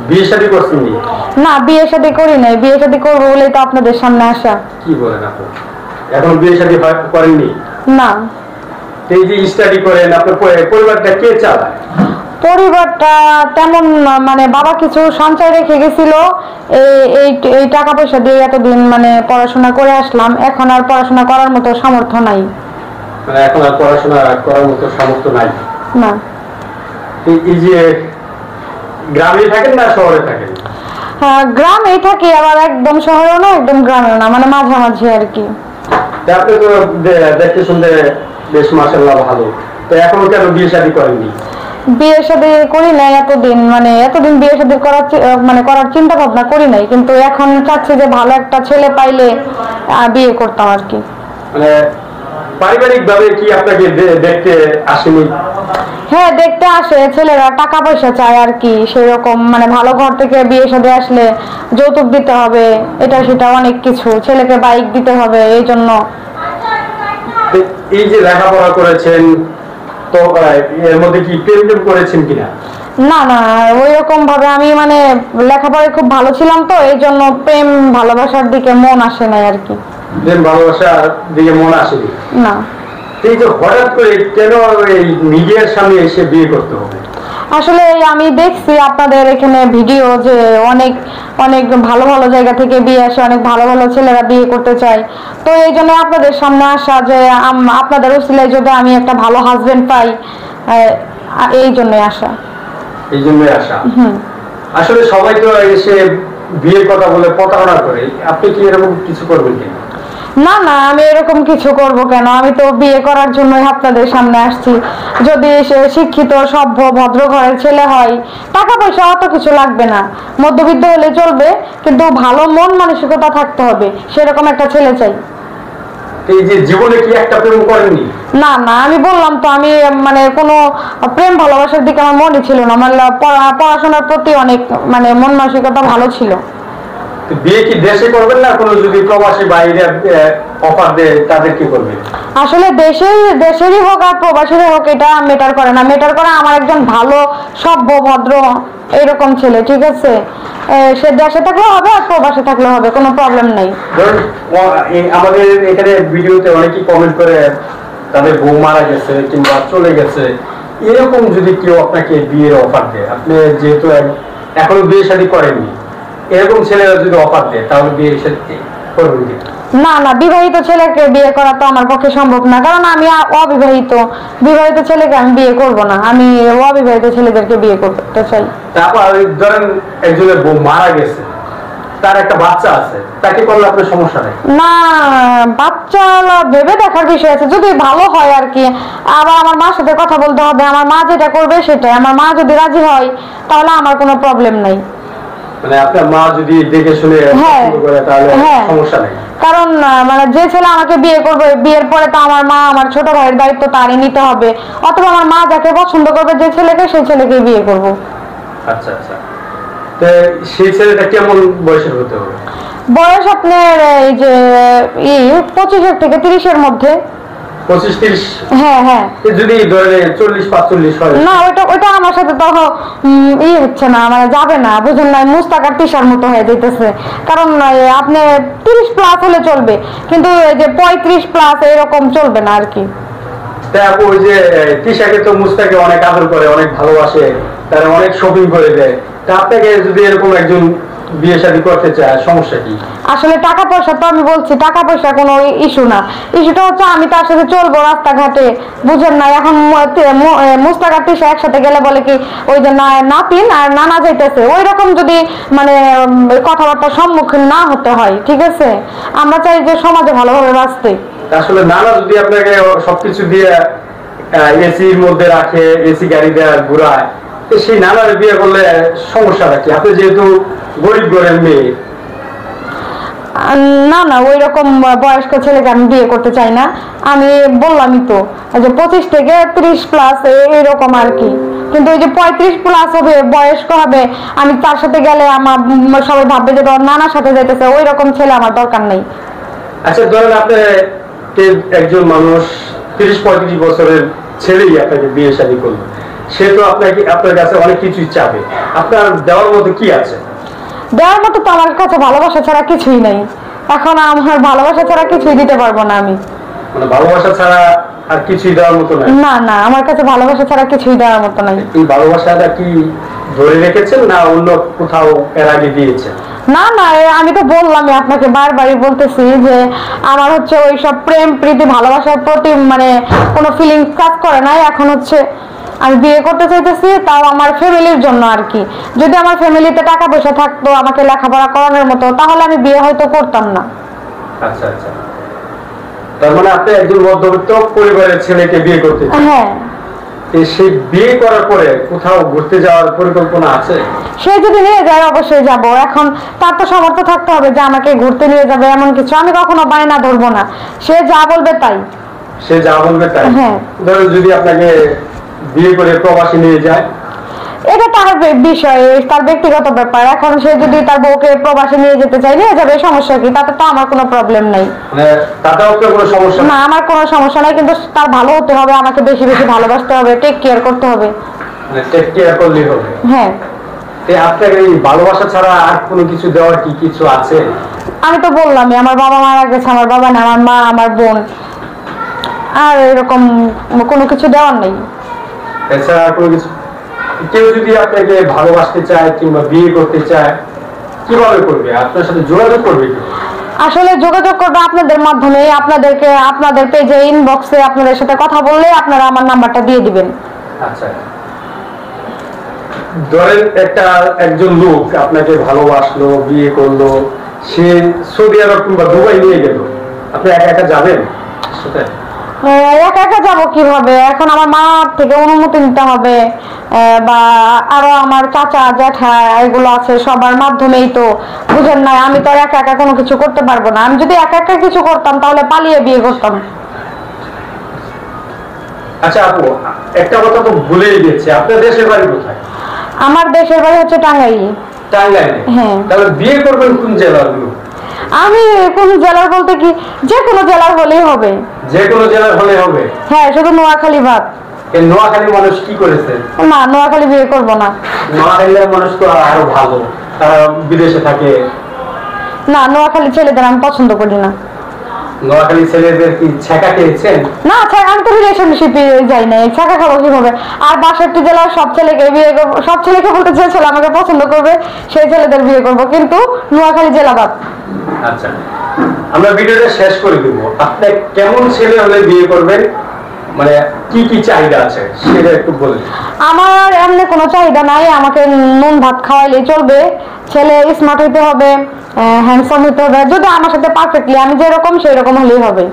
বিয়ে শাদী করছেন নি? না, বিয়ে শাদী করি নাই। বিয়ে শাদী করবো বলেই তো আপনাদের সামনে আসা। কি বলেন আপনি? এখন বিয়ে শাদী করেননি? না। এই যে স্টাডি করেন, আপনার পরিবারটা কে চালায়? পরিবারটা তেমন মানে বাবা কিছু সঞ্চয় রেখে গেছিল, এই টাকা পয়সা দিয়ে এতদিন মানে পড়াশোনা করে আসলাম। এখন আর পড়াশোনা করার মতো সামর্থ্য নাই। মানে এখন আর পড়াশোনা করার মতো সামর্থ্য নাই? না। এই যে গ্রামে থাকেন না শহরে থাকেন? গ্রামেই থাকি, আবার একদম শহরেও না একদম গ্রামেও না, মানে মাঝামাঝি আর কি। আপনি তো দেখতে শুনতে বেশ মাশাআল্লাহ ভালো, তো এখনো কেন বিয়ে শাদী করেননি? বিয়ে শাদী করি নাই এতদিন, মানে এতদিন বিয়ে শাদী করার চিন্তা ভাবনা করি নাই, কিন্তু এখন চাচ্ছি যে ভালো একটা ছেলে পাইলে বিয়ে করতাম আর কি। মানে পারিবারিক ভাবে কি আপনাকে দেখতে আসেনি? হ্যাঁ, দেখতে আসে, ছেলেরা টাকা পয়সা চায় আর কি, সেরকম মানে ভালো ঘর থেকে বিয়ে শাদী আসলে যৌতুক দিতে হবে, এটা সেটা অনেক কিছু, ছেলেকে বাইক দিতে হবে, এই জন্য। এই যে লেখাপড়া করেছেন, তো এর মধ্যে কি প্রেম করেছেন কিনা? না না, ওই রকম ভাবে আমি মানে লেখাপড়ায় খুব ভালো ছিলাম, তো এই জন্য প্রেম ভালোবাসার দিকে মন আসে নাই আর কি। প্রেম ভালোবাসার দিকে মন আসেনি? না। এই যে হঠাৎ করে কেন এই মিডিয়ার সামনে এসে বিয়ে করতে হবে? আসলে আমি দেখছি আপনাদের এখানে ভিডিও, যে অনেক অনেক ভালো ভালো জায়গা থেকে বিয়ে আসে, অনেক ভালো ভালো ছেলেরা বিয়ে করতে চায়, তো এই জন্য আপনাদের সামনে আসা, যে আপনাদের উসিলায় যদি আমি একটা ভালো হাজবেন্ড পাই, এই জন্যই আসা। এই জন্যই আসা? আসলে সবাই তো এসে বিয়ের কথা বলে প্রতারণা করে, আপনি কি এরকম কিছু করবেন কিনা? না না, আমি এরকম কিছু করব কেন? আমি তো বিয়ে করার জন্যই আপনাদের সামনে আসছি। যদি সে শিক্ষিত, সভ্য, ভদ্র ঘরের ছেলে হয়, টাকা পয়সা অত কিছু লাগবে না, মধ্যবিত্ত হলে চলবে, কিন্তু ভালো মন মানসিকতা থাকতে হবে, সেরকম একটা ছেলে চাই। এই যে জীবনে কি একটা প্রেম করেননি? না না, আমি বললাম তো, আমি মানে কোনো প্রেম ভালোবাসার দিকে আমার মনে ছিল না, আমার পড়াশোনার প্রতি অনেক মানে মন মানসিকতা ভালো ছিল। বিয়ে কি দেশে করবেন না কোনো যদি প্রবাসী বাইরে অফার দেয় তাদের কি করবেন? আসলে দেশেরই হোক আর প্রবাসীরই হোক, এটা ম্যাটার করে না, ম্যাটার করে আমার একজন ভালো সভ্য ভদ্র এইরকম ছেলে, ঠিক আছে? সে দেশে থাকলেও হবে আর প্রবাসে থাকলেও হবে, কোনো প্রবলেম নাই। ধরুন আমাদের এখানে ভিডিওতে অনেকেই কমেন্ট করে তাদের বউ মারা গেছে কিংবা চলে গেছে, এরকম যদি কেউ আপনাকে বিয়ের অফার দেয়, আপনি যেহেতু এখনো বিয়ে শাদী করেননি, এরকম ছেলেরা যদি অফার দেয় তাহলে বিয়ে শাদী করবেন কি? না না, বিবাহিত ছেলেকে বিয়ে করা তো আমার পক্ষে সম্ভব না, কারণ আমি অবিবাহিত। বিবাহিত ছেলেকে আমি বিয়ে করব না, আমি অবিবাহিত ছেলেদেরকে বিয়ে করতে চাই। তারপর ধরেন একজনের বউ মারা গেছে, তার একটা বাচ্চা আছে, তাকে করলে আপনার সমস্যা নেই? না, বাচ্চা ভেবে দেখার বিষয় আছে, যদি ভালো হয় আর কি। আবার আমার মার সাথে কথা বলতে হবে, আমার মা যেটা করবে সেটাই, আমার মা যদি রাজি হয় তাহলে আমার কোনো প্রবলেম নাই। মানে আপনার মা যদি দেখে শুনে করে তাহলে সমস্যা নেই? কারণ মানে যে ছেলে আমাকে বিয়ে করবে, বিয়ের পরে তো আমার মা, আমার ছোট ভাইয়ের দায়িত্ব তারই নিতে হবে, অথবা আমার মা যাকে পছন্দ করবে, যে ছেলেকে, সেই ছেলেকে বিয়ে করব। আচ্ছা আচ্ছা, তো সেই ছেলেটা কেমন বয়সের হতে হবে? বয়স আপনার এই যে 25 থেকে 30-এর মধ্যে। 25-30? হ্যাঁ হ্যাঁ। যদি ধরে 40-45 হয়? না, ওটা আমার সাথে তো হচ্ছে না, মানে যাবে না, বুঝুন না, মুস্তাক আর তিশার মতো হয়ে যেতেছে। কারণ আপনি 30+ হলে চলবে, কিন্তু এই যে 35+ এরকম চলবে না আর কি। তাই আপু, ওই যে তিশাকে তো মুস্তাকে অনেক আদর করে, অনেক ভালোবাসে, তারা অনেক শপিং করে দেয়, তা আপনাকে যদি এরকম একজন বিয়ে শাদী করতে চায়, সমস্যা কি? আসলে টাকা পয়সা তো, আমি বলছি টাকা পয়সা কোনো ইস্যু না, ইস্যুটা হচ্ছে আমি তার সাথে চলবো রাস্তাঘাটে, বুঝেন না? এখন মুস্তাক আর তিশা একসাথে গেলে বলে কি, ওই যে নাতিন আর নানা যাইতেছে, ওই রকম যদি মানে কথাবার্তার সম্মুখীন না হতে হয়, ঠিক আছে? আমরা চাই যে সমাজে ভালোভাবে বাঁচতে। আসলে নানা যদি আপনাকে সবকিছু দিয়ে এসির মধ্যে রাখে, এসি গাড়ি দেয়, ঘুরায়, সেই নানার বিয়ে করলে সমস্যাটা কি? আপনি যেহেতু গরিব ঘরের মেয়ে। না না, ওই রকম বয়স্ক ছেলেকে আমি বিয়ে করতে চাই না। আমি বললামই তো যে 25 থেকে 30+ এইরকম আর কি, কিন্তু ওই যে 35+ হবে, বয়স্ক হবে, আমি তার সাথে গেলে আমার সবাই ভাববে যে তোর নানার সাথে যাইতেছে, ওই রকম ছেলে আমার দরকার নেই। আচ্ছা, ধরেন আপনি একজন মানুষ 30-35 বছরের ছেলেই আপনাকে বিয়ে শাদী করলো, সে তো আপনার কাছে অনেক কিছুই চাবে, আপনার দেওয়ার মতো কি আছে? দেওয়ার মতো তো আমার কাছে ভালোবাসা ছাড়া কিছুই নাই। এখন আমার ভালোবাসা ছাড়া কিছুই দিতে পারবো না আমি। মানে ভালোবাসা ছাড়া আর কিছুই দেওয়ার মতো নাই? না না, আমার কাছে ভালোবাসা ছাড়া কিছুই দেওয়ার মতো নাই। এই ভালোবাসাটা কি ধরে রেখেছেন না অন্য কোথাও এর আগে দিয়েছেন? না না, আমি তো বললাম আপনাকে, বারবারই বলতেছি যে আমার হচ্ছে ওই সব প্রেম প্রীতি ভালোবাসার প্রতি মানে কোনো ফিলিংস কাজ করে নাই। এখন হচ্ছে আমি বিয়ে করতে চাইতেছি, তাও আমার ফ্যামিলির জন্য আর কি। যদি আমার ফ্যামিলিতে টাকা পয়সা থাকতো আমাকে লেখাপড়া করানোর মতো, তাহলে আমি বিয়ে হয়তো করতাম না। আচ্ছা আচ্ছা, তার মানে আপনি একজন মধ্যবিত্ত পরিবারের ছেলেকে বিয়ে করতে চান? হ্যাঁ। সেই বিয়ে করার পরে কোথাও ঘুরতে যাওয়ার পরিকল্পনা আছে? সে যদি নিয়ে যায় অবশ্যই যাব। এখন তার তো সামর্থ্য থাকতে হবে যে আমাকে ঘুরতে নিয়ে যাবে এমন কিছু। আমি কখনো বায়না ধরবো না, সে যা বলবে তাই। সে যা বলবে তাই? হ্যাঁ। ধরুন যদি আপনাকে বিয়ে করে প্রবাসী নিয়ে যায়? এটা তার বিষয়, তার ব্যক্তিগত ব্যাপার। এখন সে যদি তার বউকে প্রবাসে নিয়ে যেতে চায় নিয়ে যাবে, সমস্যা কি? তাতে তো আমার কোনো প্রবলেম নাই। তাতেও আপনার কোনো সমস্যা না, আমার কোনো সমস্যা নাই, কিন্তু তার ভালো হতে হবে, আমাকে বেশি বেশি ভালোবাসতে হবে, টেক কেয়ার করতে হবে। টেক কেয়ার করলেই হবে? হ্যাঁ। আপনার এই ভালোবাসা ছাড়া আর কোনো কিছু দেওয়ার কি কিছু আছে? আমি তো বললামই, আমার বাবা মারা গেছে, আমার বাবা না, আমার মা, আমার বোন, আর এরকম কোনো কিছু দেওয়ার নেই। এছাড়া আর কোনো কিছু? কেউ যদি আপনাকে ভালোবাসতে চায় কিংবা বিয়ে করতে চায় কিভাবে করবে? আপনার সাথে যোগাযোগ করবে কি? আসলে যোগাযোগ করবে আপনাদের মাধ্যমে। আপনাদের পেজে ইনবক্সে আপনাদের সাথে কথা বললে আপনারা আমার নাম্বারটা দিয়ে দিবেন। আচ্ছা, ধরেন একজন লোক আপনাকে ভালোবাসলো, বিয়ে করলো, সে সৌদি আরব কিংবা দুবাই নিয়ে গেল, আপনি একা একা যাবেন সাথে? একা একা যাবো কিভাবে? এখন আমার মা থেকে অনুমতি নিতে হবে, বা আরো আমার চাচা জ্যাঠা এগুলো আছে, সবার মাধ্যমেই তো, বুঝেন না? আমি তো আর একা একা কোনো কিছু করতে পারবো না। আমি যদি একা একা কিছু করতাম তাহলে পালিয়ে বিয়ে করতাম। আচ্ছা আপু, একটা কথা তো ভুলেই গেছি, আপনার দেশের বাড়ি কোথায়? আমার দেশের বাড়ি হচ্ছে টাঙ্গাইল। টাঙ্গাইলে? হ্যাঁ। তাহলে বিয়ে করবেন কোন জেলাগুলো? আমি কোন জেলার বলতে কি, যে কোনো জেলার হলেই হবে। যে কোনো জেলার হলে হবে? হ্যাঁ, শুধু নোয়াখালী বাদ। এই নোয়াখালী মানুষ কি করেছে? না, নোয়াখালী বিয়ে করবো না। নোয়াখালীর মানুষ তো আরো ভালো, তারা বিদেশে থাকে। না, নোয়াখালী ছেলেদের আমি পছন্দ করি না। নোয়াখালী ছেলেদের কি ছেঁকা খেয়েছেন? না, আমি তো রিলেশনশিপে যাই না, ছাকা খাবো কিভাবে? আর 62 জেলার সব ছেলেকে বিয়ে করবো, সব ছেলেকে বলতে যে ছেলে আমাকে পছন্দ করবে সেই ছেলেদের বিয়ে করবো, কিন্তু নোয়াখালী জেলা বাদ। আচ্ছা, আমরা ভিডিওটা শেষ করে দিব। আপনি কেমন ছেলে হলে বিয়ে করবেন, মানে কি কি চাহিদা আছে সেটা একটু বলুন। আমার এমনি কোনো চাহিদা নাই, আমাকে নুন ভাত খাওয়াইলেই চলবে। ছেলে স্মার্ট হইতে হবে, হ্যান্ডসাম হইতে হবে, যদি আমার সাথে পারফেক্টলি আমি যেরকম সেই রকম হলেই হবে।